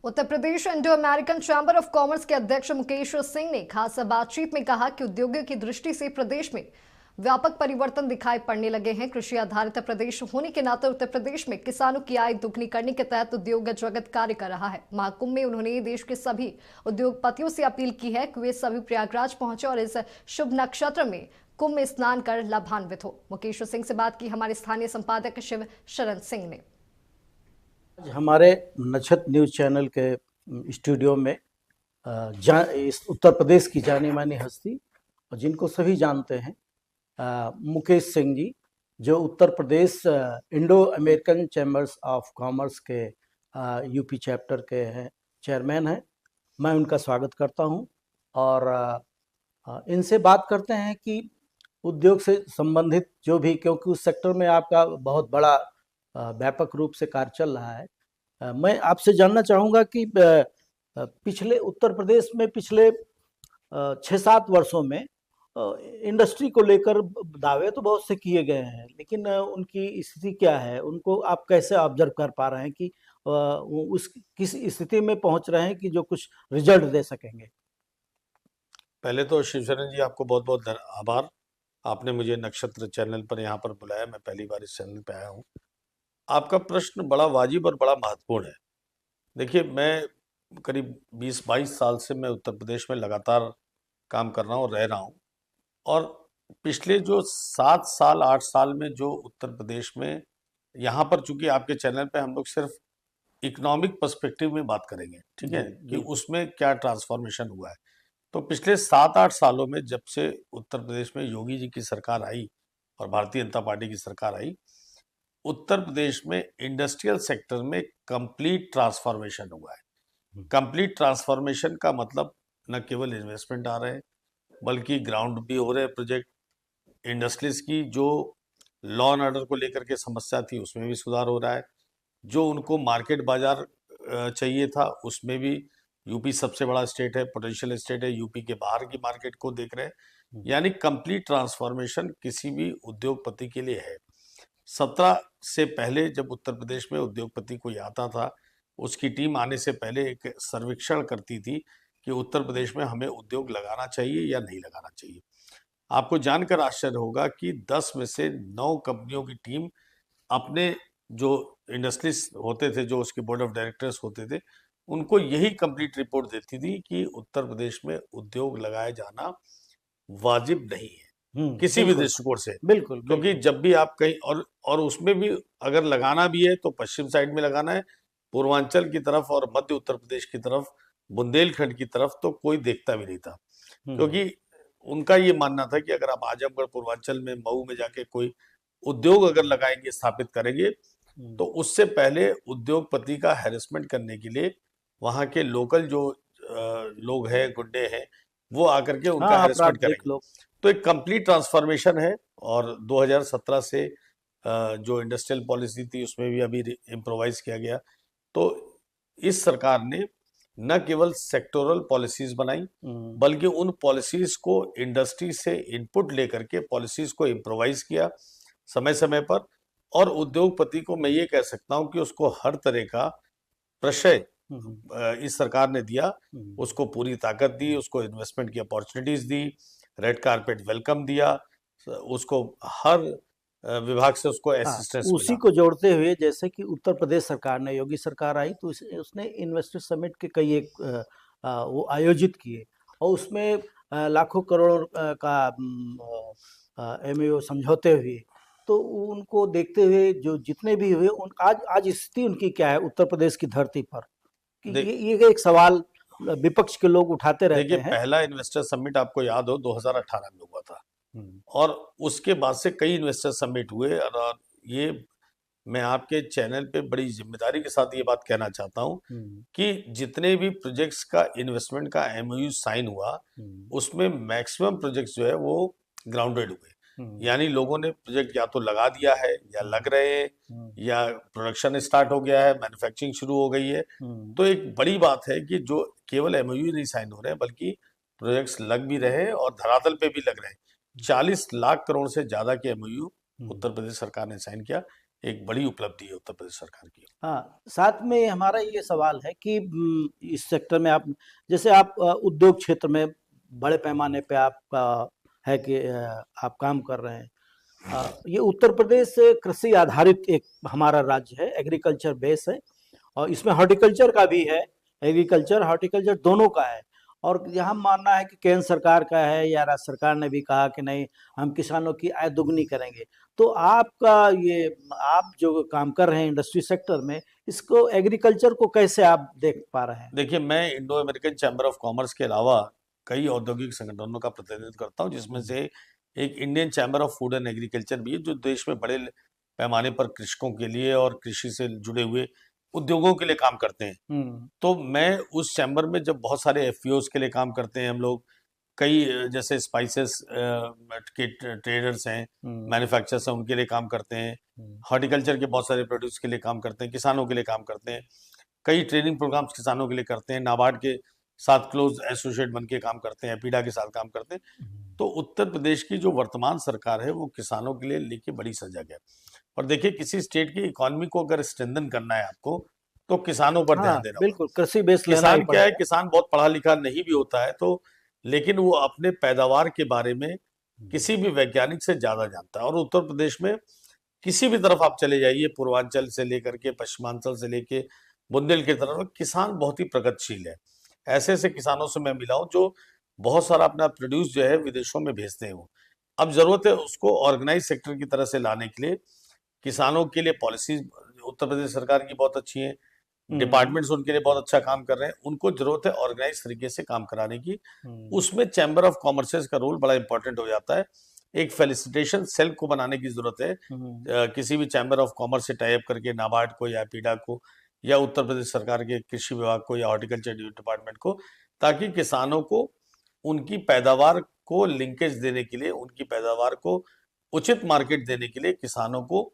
Uttar Pradesh Indo American chamber of commerce के अध्यक्ष मुकेश सिंह ने खास बातचीत में कहा कि उद्योगों की दृष्टि से प्रदेश में व्यापक परिवर्तन दिखाई पड़ने लगे हैं। कृषि आधारित प्रदेश होने के नाते उत्तर प्रदेश में किसानों की आय दुगनी करने के तहत उद्योग जगत कार्य कर रहा है। महाकुंभ में उन्होंने देश के सभी उद्योगपतियों से अपील की है कि वे सभी प्रयागराज पहुंचे और इस शुभ नक्षत्र में कुंभ में स्नान कर लाभान्वित हो। मुकेश सिंह से बात की हमारे स्थानीय संपादक शिव शरण सिंह ने। आज हमारे नक्षत्र न्यूज़ चैनल के स्टूडियो में इस उत्तर प्रदेश की जानी मानी हस्ती और जिनको सभी जानते हैं मुकेश सिंह जी, जो Uttar Pradesh Indo American chambers of commerce के यूपी चैप्टर के हैं चेयरमैन हैं। मैं उनका स्वागत करता हूं और इनसे बात करते हैं कि उद्योग से संबंधित जो भी, क्योंकि उस सेक्टर में आपका बहुत बड़ा व्यापक रूप से कार्य चल रहा है। मैं आपसे जानना चाहूँगा कि पिछले उत्तर प्रदेश में पिछले 6-7 वर्षों में इंडस्ट्री को लेकर दावे तो बहुत से किए गए हैं, लेकिन उनकी स्थिति क्या है, उनको आप कैसे ऑब्जर्व कर पा रहे हैं कि उस किस स्थिति में पहुंच रहे हैं कि जो कुछ रिजल्ट दे सकेंगे? पहले तो शिवशरण जी, आपको बहुत बहुत आभार। आपने मुझे नक्षत्र चैनल पर यहाँ पर बुलाया। मैं पहली बार इस चैनल पे आया हूँ। आपका प्रश्न बड़ा वाजिब और बड़ा महत्वपूर्ण है। देखिए, मैं करीब 20-22 साल से मैं उत्तर प्रदेश में लगातार काम कर रहा हूँ और रह रहा हूँ। और पिछले जो 7 साल 8 साल में जो उत्तर प्रदेश में, यहाँ पर चूंकि आपके चैनल पे हम लोग सिर्फ इकोनॉमिक पर्सपेक्टिव में बात करेंगे, ठीक है, कि उसमें क्या ट्रांसफॉर्मेशन हुआ है। तो पिछले 7-8 सालों में जब से उत्तर प्रदेश में योगी जी की सरकार आई और भारतीय जनता पार्टी की सरकार आई, उत्तर प्रदेश में इंडस्ट्रियल सेक्टर में कंप्लीट ट्रांसफॉर्मेशन हुआ है। कंप्लीट ट्रांसफॉर्मेशन का मतलब न केवल इन्वेस्टमेंट आ रहे हैं, बल्कि ग्राउंड भी हो रहे हैं प्रोजेक्ट। इंडस्ट्रीज की जो लॉ एंड ऑर्डर को लेकर के समस्या थी, उसमें भी सुधार हो रहा है। जो उनको मार्केट बाजार चाहिए था, उसमें भी यूपी सबसे बड़ा स्टेट है, पोटेंशियल स्टेट है, यूपी के बाहर की मार्केट को देख रहे हैं। यानी कंप्लीट ट्रांसफॉर्मेशन किसी भी उद्योगपति के लिए है। 17 से पहले जब उत्तर प्रदेश में उद्योगपति कोई आता था, उसकी टीम आने से पहले एक सर्वेक्षण करती थी कि उत्तर प्रदेश में हमें उद्योग लगाना चाहिए या नहीं लगाना चाहिए। आपको जानकर आश्चर्य होगा कि 10 में से 9 कंपनियों की टीम अपने जो इंडस्ट्रीज होते थे, जो उसके बोर्ड ऑफ डायरेक्टर्स होते थे, उनको यही कंप्लीट रिपोर्ट देती थी कि उत्तर प्रदेश में उद्योग लगाया जाना वाजिब नहीं है किसी भी दृष्टिकोण से। बिल्कुल, क्योंकि जब भी आप कहीं और उसमें भी अगर लगाना भी है तो पश्चिम साइड में लगाना है, पूर्वांचल की तरफ और मध्य उत्तर प्रदेश की तरफ, बुंदेलखंड की तरफ तो कोई देखता भी नहीं था। क्योंकि उनका ये मानना था कि अगर आप आजमगढ़, पूर्वांचल में, मऊ में जाके कोई उद्योग अगर लगाएंगे, स्थापित करेंगे, तो उससे पहले उद्योगपति का हैरेसमेंट करने के लिए वहां के लोकल जो लोग हैं, गुंडे हैं, वो आकर के उनका हैरेसमेंट करेंगे। तो एक कंप्लीट ट्रांसफॉर्मेशन है। और 2017 से जो इंडस्ट्रियल पॉलिसी थी, उसमें भी अभी इम्प्रोवाइज किया गया। तो इस सरकार ने न केवल सेक्टोरल पॉलिसीज बनाई, बल्कि उन पॉलिसीज को इंडस्ट्री से इनपुट लेकर के पॉलिसीज को इम्प्रोवाइज किया समय समय पर। और उद्योगपति को मैं ये कह सकता हूं कि उसको हर तरह का प्रशय इस सरकार ने दिया। उसको पूरी ताकत दी, उसको इन्वेस्टमेंट की अपॉर्चुनिटीज दी, रेड कारपेट वेलकम दिया, उसको हर विभाग से उसको असिस्टेंस मिला। उसी को जोड़ते हुए, जैसे कि उत्तर प्रदेश सरकार ने, योगी सरकार आई तो उसने इन्वेस्टर समिट के कई एक वो आयोजित किए और उसमें लाखों करोड़ का MOU समझौते हुए। तो उनको देखते हुए जो जितने भी हुए, आज स्थिति उनकी क्या है उत्तर प्रदेश की धरती पर, कि ये एक सवाल विपक्ष के लोग उठाते रहते हैं। पहला इन्वेस्टर समिट आपको याद हो 2018 में हुआ था, और उसके बाद से कई इन्वेस्टर समिट हुए। और ये मैं आपके चैनल पे बड़ी जिम्मेदारी के साथ ये बात कहना चाहता हूँ कि जितने भी प्रोजेक्ट्स का इन्वेस्टमेंट का MOU साइन हुआ, उसमें मैक्सिमम प्रोजेक्ट्स जो है वो ग्राउंडेड हुए। यानी लोगों ने प्रोजेक्ट या तो लगा दिया है, या लग रहे हैं, या प्रोडक्शन स्टार्ट हो गया है, मैन्युफैक्चरिंग शुरू हो गई है। तो एक बड़ी बात है कि जो केवल MOU नहीं साइन हो रहे हैं, बल्कि प्रोजेक्ट्स लग भी रहे हैं और धरातल पे भी लग रहे हैं। 40 लाख करोड़ से ज्यादा के MOU उत्तर प्रदेश सरकार ने साइन किया। एक बड़ी उपलब्धि है उत्तर प्रदेश सरकार की। हाँ, साथ में हमारा ये सवाल है कि इस सेक्टर में आप, जैसे आप उद्योग क्षेत्र में बड़े पैमाने पे आपका है कि आप काम कर रहे हैं। ये उत्तर प्रदेश कृषि आधारित एक हमारा राज्य है, एग्रीकल्चर बेस है, और इसमें हॉर्टिकल्चर का भी है, एग्रीकल्चर हॉर्टिकल्चर दोनों का है। और यहाँ मानना है कि केंद्र सरकार का है या राज्य सरकार ने भी कहा कि नहीं, हम किसानों की आय दुगनी करेंगे। तो आपका ये, आप जो काम कर रहे हैं इंडस्ट्री सेक्टर में, इसको एग्रीकल्चर को कैसे आप देख पा रहे हैं? देखिए, मैं Indo American chamber of commerce के अलावा कई औद्योगिक संगठनों का प्रतिनिधित्व करता हूँ, जिसमें से एक Indian chamber of food and agriculture भी है, जो देश में बड़े पैमाने पर कृषकों के लिए और कृषि से जुड़े हुए उद्योगों के लिए काम करते हैं। तो मैं उस चैम्बर में जब बहुत सारे एफपीओज के लिए काम करते हैं हम लोग, कई जैसे स्पाइसेस के ट्रेडर्स हैं, मैन्युफैक्चरर्स हैं, उनके लिए काम करते हैं, हॉर्टिकल्चर के बहुत सारे प्रोड्यूस के लिए काम करते हैं, किसानों के लिए काम करते हैं, कई ट्रेनिंग प्रोग्राम्स किसानों के लिए करते हैं, नाबार्ड के साथ क्लोज एसोसिएट बन के काम करते हैं, पीडा के साथ काम करते हैं। तो उत्तर प्रदेश की जो वर्तमान सरकार है वो किसानों के लिए लेके बड़ी सजग है। और देखिए, किसी स्टेट की इकोनॉमी को अगर स्ट्रेंथन करना है आपको, तो किसानों पर ध्यान देना होगा। बिल्कुल, कृषि बेस लेना ही किसान क्या है, पड़ेगा। किसान बहुत पढ़ा लिखा नहीं भी होता है, तो लेकिन वो अपने पैदावार के बारे में किसी भी वैज्ञानिक से ज्यादा जानता है। और उत्तर प्रदेश में किसी भी तरफ आप चले जाइए, पूर्वांचल से लेकर के पश्चिमांचल से लेके बुंदेल की तरफ, किसान बहुत ही प्रगतिशील है। ऐसे ऐसे किसानों से मैं मिला हूं जो बहुत सारा अपना प्रोड्यूस जो है विदेशों में भेजते हैं। वो अब जरूरत है उसको ऑर्गेनाइज सेक्टर की तरह से लाने के लिए। किसानों के लिए पॉलिसीज उत्तर प्रदेश सरकार की बहुत अच्छी है, डिपार्टमेंट्स उनके लिए बहुत अच्छा काम कर रहे हैं। उनको जरूरत है ऑर्गेनाइज तरीके से काम कराने की। उसमें चैम्बर ऑफ कॉमर्स का रोल बड़ा इंपॉर्टेंट हो जाता है। एक फेलिसिटेशन सेल को बनाने की जरूरत है, किसी भी चैम्बर ऑफ कॉमर्स से टाई अप करके, नाबार्ड को या पीडा को या उत्तर प्रदेश सरकार के कृषि विभाग को या हॉर्टिकल्चर डिपार्टमेंट को, ताकि किसानों को उनकी पैदावार को लिंकेज देने के लिए, उनकी पैदावार को उचित मार्केट देने के लिए किसानों को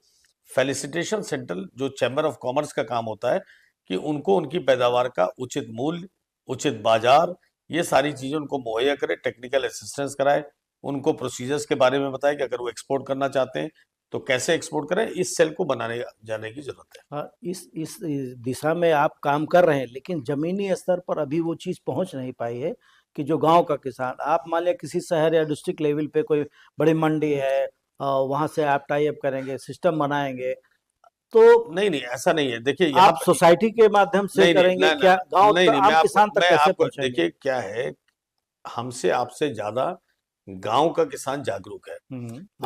फेलिसिटेशन सेंटर, जो चैम्बर ऑफ कॉमर्स का काम होता है, कि उनको उनकी पैदावार का उचित मूल्य, उचित बाजार, ये सारी चीजें उनको मुहैया करे, टेक्निकल असिस्टेंस कराए, उनको प्रोसीजर्स के बारे में बताए कि अगर वो एक्सपोर्ट करना चाहते हैं तो कैसे एक्सपोर्ट करें। इस सेल को बनाने जाने की जरूरत है। हाँ, इस दिशा में आप काम कर रहे हैं, लेकिन जमीनी स्तर पर अभी वो चीज़ पहुंच नहीं पाई है कि जो गांव का किसान, आप मान लिया किसी शहर या डिस्ट्रिक्ट लेवल पे कोई बड़ी मंडी है, वहां से आप टाई अप करेंगे, सिस्टम बनाएंगे, तो नहीं, ऐसा नहीं है। देखिए, यहाँ आप सोसाइटी के माध्यम से करेंगे क्या? गांव नहीं, तक, आम किसान तक कैसे पहुंचेंगे? देखिए क्या है, हमसे आपसे ज्यादा गांव का किसान जागरूक है।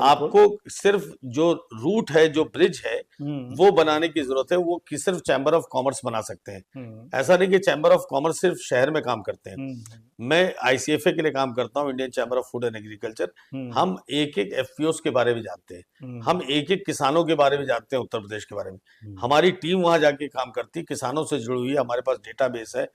आपको सिर्फ जो रूट है, जो ब्रिज है, वो बनाने की जरूरत है। वो कि सिर्फ चैम्बर ऑफ कॉमर्स बना सकते हैं। ऐसा नहीं कि चैम्बर ऑफ कॉमर्स सिर्फ शहर में काम करते हैं। मैं आईसीएफए के लिए काम करता हूँ, Indian chamber of food and agriculture. हम एक एक एफपीओ के बारे में जानते हैं, हम एक एक किसानों के बारे में जानते हैं, उत्तर प्रदेश के बारे में। हमारी टीम वहां जाके काम करती है, किसानों से जुड़ी हुई है, हमारे पास डेटाबेस है।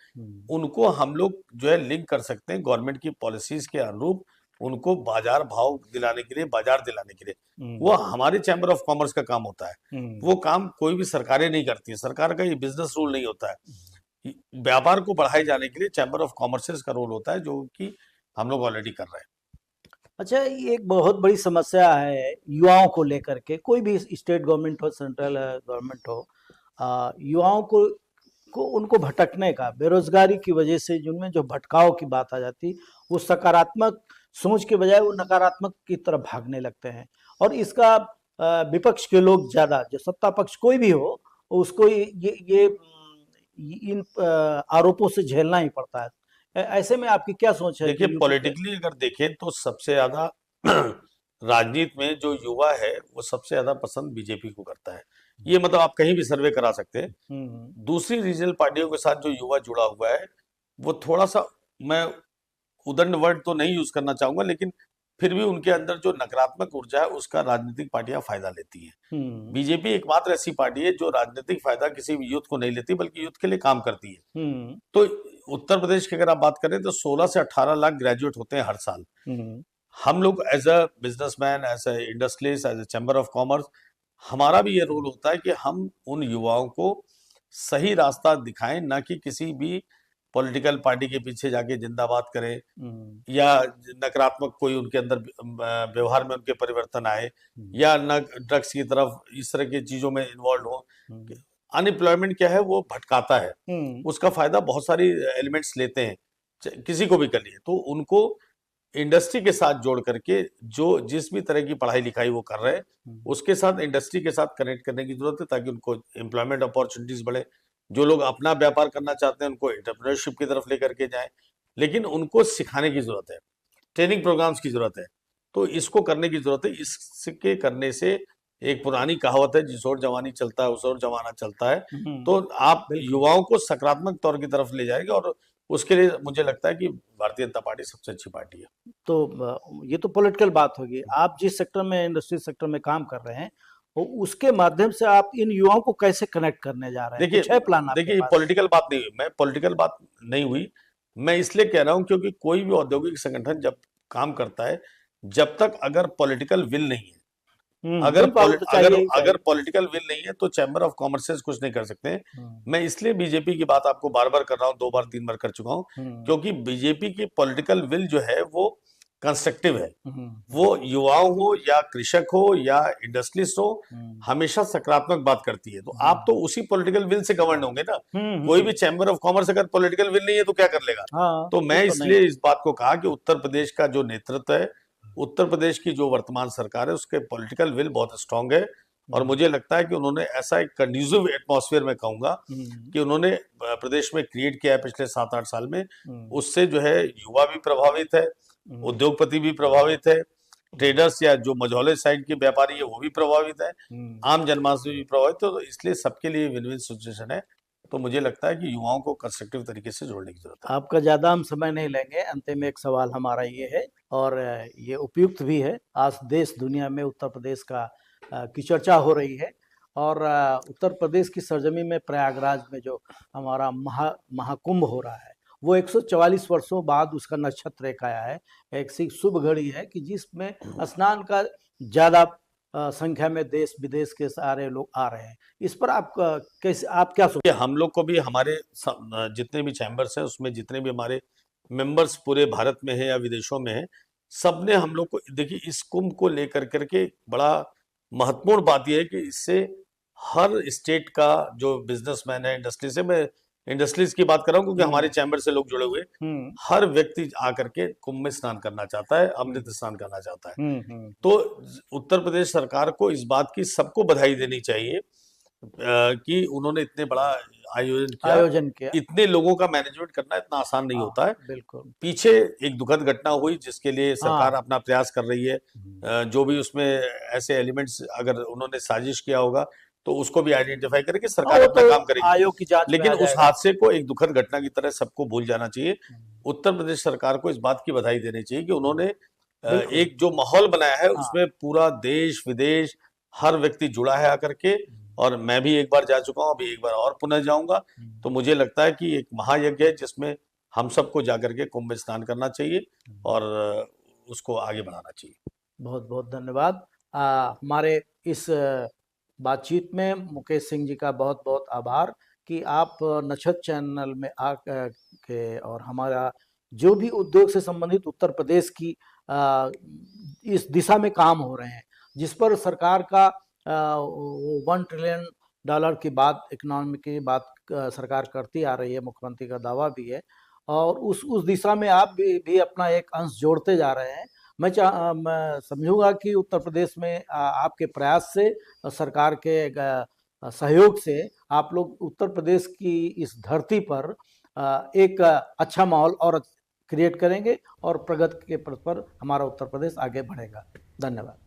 उनको हम लोग जो है लिंक कर सकते हैं गवर्नमेंट की पॉलिसीज के अनुरूप, उनको बाजार भाव दिलाने के लिए, बाजार दिलाने के लिए। वो हमारे चैम्बर ऑफ कॉमर्स का काम होता है। वो काम कोई भी सरकारें नहीं करती है, सरकार का ये बिजनेस रूल नहीं होता है। व्यापार को बढ़ाए जाने के लिए चैम्बर ऑफ कॉमर्स का रोल होता है, जो कि हम लोग ऑलरेडी कर रहे हैं। अच्छा, ये एक बहुत बड़ी समस्या है युवाओं को लेकर के, कोई भी स्टेट गवर्नमेंट हो, सेंट्रल गवर्नमेंट हो, युवाओं को उनको भटकने का, बेरोजगारी की वजह से जिनमें जो भटकाव की बात आ जाती, वो सकारात्मक सोच के बजाय वो नकारात्मक की तरफ भागने लगते हैं। और इसका विपक्ष के लोग ज्यादा, जो सत्ता पक्ष कोई भी हो, उसको ये इन आरोपों से झेलना ही पड़ता है। ऐसे में आपकी क्या सोच है? देखिए, पॉलिटिकली अगर देखें तो सबसे ज्यादा राजनीति में जो युवा है वो सबसे ज्यादा पसंद बीजेपी को करता है। ये मतलब आप कहीं भी सर्वे करा सकते हैं। दूसरी रीजनल पार्टियों के साथ जो युवा जुड़ा हुआ है, वो थोड़ा सा, मैं उदंड वर्ड तो नहीं यूज करना चाहूंगा, लेकिन फिर भी उनके अंदर जो नकारात्मक ऊर्जा है उसका राजनीतिक पार्टियां फायदा लेती हैं। बीजेपी एकमात्र ऐसी पार्टी है जो राजनीतिक फायदा किसी भी यूथ को नहीं लेती, बल्कि यूथ के लिए काम करती है। तो उत्तर प्रदेश की अगर आप बात करें तो 16 से 18 लाख ग्रेजुएट होते हैं हर साल। हम लोग as a businessman, as an industrialist, as a chamber of commerce, हमारा भी ये रोल होता है कि हम उन युवाओं को सही रास्ता दिखाएं, ना कि किसी भी पॉलिटिकल पार्टी के पीछे जाके जिंदाबाद करें या नकारात्मक कोई उनके अंदर व्यवहार में उनके परिवर्तन आए या न ड्रग्स की तरफ इस तरह की चीजों में इन्वॉल्व हो। अनएम्प्लॉयमेंट क्या है, वो भटकाता है, उसका फायदा बहुत सारी एलिमेंट्स लेते हैं, किसी को भी कर लिए, तो उनको इंडस्ट्री के साथ जोड़ करके जो जिस भी तरह की पढ़ाई लिखाई वो कर रहे हैं उसके साथ इंडस्ट्री के साथ कनेक्ट करने की जरूरत है, ताकि उनको एम्प्लॉयमेंट अपॉर्चुनिटीज बढ़े। जो लोग अपना व्यापार करना चाहते हैं उनको एंटरप्रेन्योरशिप की तरफ लेकर के जाएं, लेकिन उनको सिखाने की जरूरत है, ट्रेनिंग प्रोग्राम्स की जरूरत है, तो इसको करने की जरूरत है। इसके करने से एक पुरानी कहावत है, जिस ओर जवानी चलता है उस ओर जमाना चलता है, तो आप युवाओं को सकारात्मक तौर की तरफ ले जाएंगे और उसके लिए मुझे लगता है कि भारतीय जनता पार्टी सबसे अच्छी पार्टी है। तो ये तो पॉलिटिकल बात होगी। आप जिस सेक्टर में, इंडस्ट्री सेक्टर में काम कर रहे हैं, उसके माध्यम से आप इन युवाओं को कैसे कनेक्ट करने जा रहे हैं? देखिए प्लान देखिए पॉलिटिकल बात नहीं हुई, मैं पॉलिटिकल बात नहीं हुई, मैं इसलिए कह रहा हूं क्योंकि कोई भी औद्योगिक संगठन जब काम करता है, जब तक अगर पॉलिटिकल विल नहीं है, अगर पॉलिटिकल विल नहीं है तो चैम्बर ऑफ कॉमर्स कुछ नहीं कर सकते। मैं इसलिए बीजेपी की बात आपको बार बार कर रहा हूं, 2 बार 3 बार कर चुका हूं, क्योंकि बीजेपी की पॉलिटिकल विल जो है वो कंस्ट्रक्टिव है, वो युवाओं हो या कृषक हो या इंडस्ट्रियलिस्ट हो, हमेशा सकारात्मक बात करती है। तो आप तो उसी पॉलिटिकल विल से गवर्न होंगे ना। कोई भी चैम्बर ऑफ कॉमर्स अगर पॉलिटिकल विल नहीं है तो क्या कर लेगा? तो मैं इसलिए इस बात को कहा कि उत्तर प्रदेश का जो नेतृत्व है, उत्तर प्रदेश की जो वर्तमान सरकार है, उसके पॉलिटिकल विल बहुत स्ट्रांग है और मुझे लगता है कि उन्होंने ऐसा एक कंड्यूसिव एटमॉस्फेयर में कहूंगा कि उन्होंने प्रदेश में क्रिएट किया है पिछले 7-8 साल में। उससे जो है युवा भी प्रभावित है, उद्योगपति भी प्रभावित है, ट्रेडर्स या जो मझौले साइड के व्यापारी है वो भी प्रभावित है, आम जनमानस भी प्रभावित है, तो इसलिए सबके लिए विन विन सिचुएशन है। तो मुझे लगता है कि युवाओं को कंस्ट्रक्टिव तरीके से जोड़ने की जरूरत है। आपका ज्यादा हम समय नहीं लेंगे, अंतिम एक सवाल हमारा ये है और ये उपयुक्त भी है। आज देश दुनिया में उत्तर प्रदेश की चर्चा हो रही है और उत्तर प्रदेश की सरजमी में प्रयागराज में जो हमारा महाकुंभ हो रहा है, वो 144 वर्षों बाद उसका नक्षत्र एक आया है। एक शुभ घड़ी है कि जिसमें स्नान का ज्यादा संख्या में देश विदेश के सारे लोग आ रहे हैं। इस पर आप क्या सोचते हैं? हम लोग को भी, हमारे जितने भी चैम्बर्स हैं उसमें जितने भी हमारे मेंबर्स पूरे भारत में है या विदेशों में है, सबने हम लोग को, देखिए इस कुंभ को लेकर करके बड़ा महत्वपूर्ण बात यह है कि इससे हर स्टेट का जो बिजनेसमैन है, इंडस्ट्री से, मैं इंडस्ट्रीज की बात कर रहा हूँ क्योंकि हमारे चैम्बर से लोग जुड़े हुए, हर व्यक्ति आकर के कुंभ में स्नान करना चाहता है, अमृत स्नान करना चाहता है। तो उत्तर प्रदेश सरकार को इस बात की सबको बधाई देनी चाहिए कि उन्होंने इतने बड़ा आयोजन किया। इतने लोगों का मैनेजमेंट करना इतना आसान नहीं होता है। बिल्कुल। पीछे एक दुखद घटना हुई जिसके लिए सरकार अपना प्रयास कर रही है, जो भी उसमें ऐसे एलिमेंट्स अगर उन्होंने साजिश किया होगा तो उसको भी आइडेंटिफाई करके सरकार अपना काम करेगी, आयोग की जांच, लेकिन उस हादसे को एक दुखद घटना की तरह सबको भूल जाना चाहिए। उत्तर प्रदेश सरकार को इस बात की बधाई देनी चाहिए कि उन्होंने एक जो माहौल बनाया है उसमें पूरा देश विदेश हर व्यक्ति जुड़ा है आकर के, और मैं भी एक बार जा चुका हूँ, अभी एक बार और पुनः जाऊंगा। तो मुझे लगता है कि एक महायज्ञ है जिसमें हम सबको जाकर के कुंभ में स्नान करना चाहिए और उसको आगे बढ़ाना चाहिए। बहुत बहुत धन्यवाद। हमारे इस बातचीत में मुकेश सिंह जी का बहुत बहुत आभार कि आप नक्षत्र चैनल में आ के और हमारा जो भी उद्योग से संबंधित उत्तर प्रदेश की इस दिशा में काम हो रहे हैं, जिस पर सरकार का $1 ट्रिलियन की बात, इकोनॉमी की बात सरकार करती आ रही है, मुख्यमंत्री का दावा भी है, और उस दिशा में आप भी अपना एक अंश जोड़ते जा रहे हैं। मैं समझूंगा कि उत्तर प्रदेश में आपके प्रयास से, सरकार के सहयोग से आप लोग उत्तर प्रदेश की इस धरती पर एक अच्छा माहौल और क्रिएट करेंगे और प्रगति के पथ पर हमारा उत्तर प्रदेश आगे बढ़ेगा। धन्यवाद।